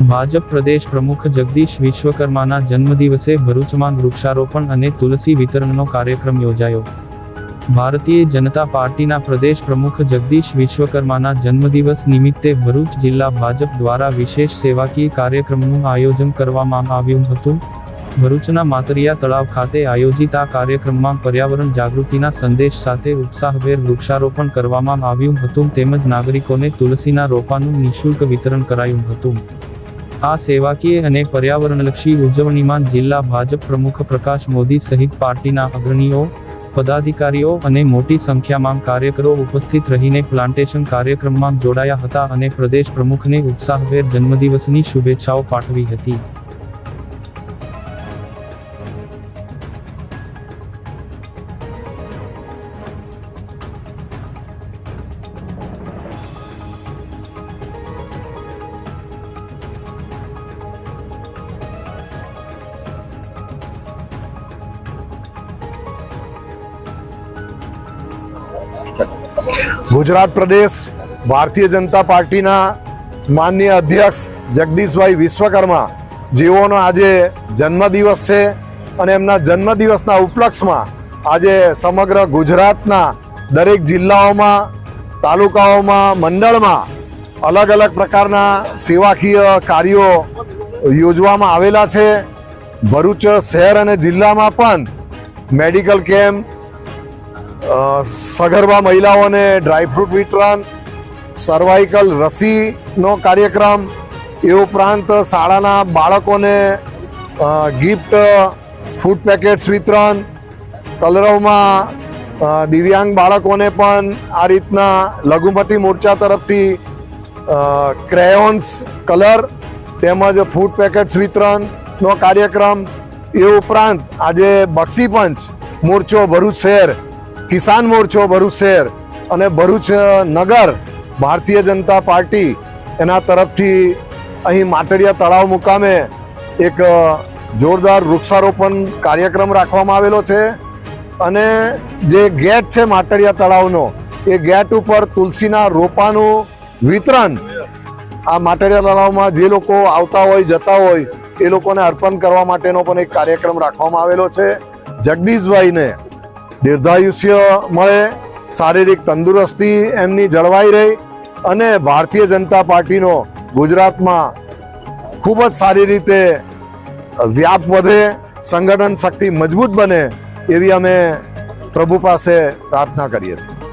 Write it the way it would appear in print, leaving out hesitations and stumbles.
ભાજપ પ્રદેશ પ્રમુખ જગદીશ વિશ્વકર્માના જન્મદિવસે ભરૂચમાં વૃક્ષારોપણ અને તુલસી વિતરણનો કાર્યક્રમ યોજાયો। ભારતીય જનતા પાર્ટીના પ્રદેશ પ્રમુખ જગદીશ વિશ્વકર્માના જન્મદિવસ નિમિત્તે ભરૂચ જિલ્લા ભાજપ દ્વારા વિશેષ સેવાકીય કાર્યક્રમનું આયોજન કરવામાં આવ્યું હતું। ભરૂચના માતરિયા તળાવ ખાતે આયોજિત આ કાર્યક્રમમાં પર્યાવરણ જાગૃતિના સંદેશ સાથે ઉત્સાહભેર વૃક્ષારોપણ કરવામાં આવ્યું હતું તેમજ નાગરિકોને તુલસીના રોપાનું નિઃશુલ્ક વિતરણ કરાયું હતું। આ સેવાકીય અને પર્યાવરણલક્ષી ઉજવણીમાં જિલ્લા ભાજપ પ્રમુખ પ્રકાશ મોદી સહિત પાર્ટીના અગ્રણીઓ, પદાધિકારીઓ અને મોટી સંખ્યામાં કાર્યકરો ઉપસ્થિત રહીને પ્લાન્ટેશન કાર્યક્રમમાં જોડાયા હતા અને પ્રદેશ પ્રમુખને ઉત્સાહભેર જન્મદિવસની શુભેચ્છાઓ પાઠવી હતી। गुजरात प्रदेश भारतीय जनता पार्टी माननीय अध्यक्ष जगदीशभाई विश्वकर्मा जेओनो आजे जन्मदिवस है और एमना जन्मदिवसना उपलक्ष्य में आज समग्र गुजरातना दरेक जिल्लाओं में, तालुकाओं में, मंडल में अलग अलग प्रकारना सेवाकीय कार्यों योजवामां आवेला छे। भरूच शहर और जिल्ला में पण मेडिकल केम्प, सगर्भा महिलाओं ने ड्रायफ्रूट वितरण, सर्वाइकल रसी नो कार्यक्रम, ए उपरांत शाळाना बाळकोने गिफ्ट फूड पेकेट्स वितरण, कलरव में दिव्यांग बाळकोने पण आ रीतना लघुमती मोर्चा तरफथी क्रेयोन्स कलर तेमज फूड पेकेट्स वितरण नो कार्यक्रम, ए उपरांत आज बक्षी पंच मोर्चो भरूच शहर, किसान मोर्चो भरूच शहर और भरूच नगर भारतीय जनता पार्टी एना तरफथी अहीं मातरिया तळाव मुकामे एक जोरदार वृक्षारोपण कार्यक्रम राखवामां आवेलो छे अने जे गेट छे मातरिया तळावनो ए गेट उपर तुलसीना रोपानुं वितरण आ मातरिया तळावमां जे लोको आवता होय जता होय ए लोकोने अर्पण करवा माटेनो पण एक कार्यक्रम राखवामां आवेलो छे। जगदीशभाईने दीर्घायुष्य मळे, शारीरिक तंदुरस्ती एमनी जळवाई रही अने भारतीय जनता पार्टीनो गुजरातमां खूब ज सारी रीते व्याप वधे, संगठन शक्ति मजबूत बने एवी अमे प्रभु पासे प्रार्थना करीए छीए।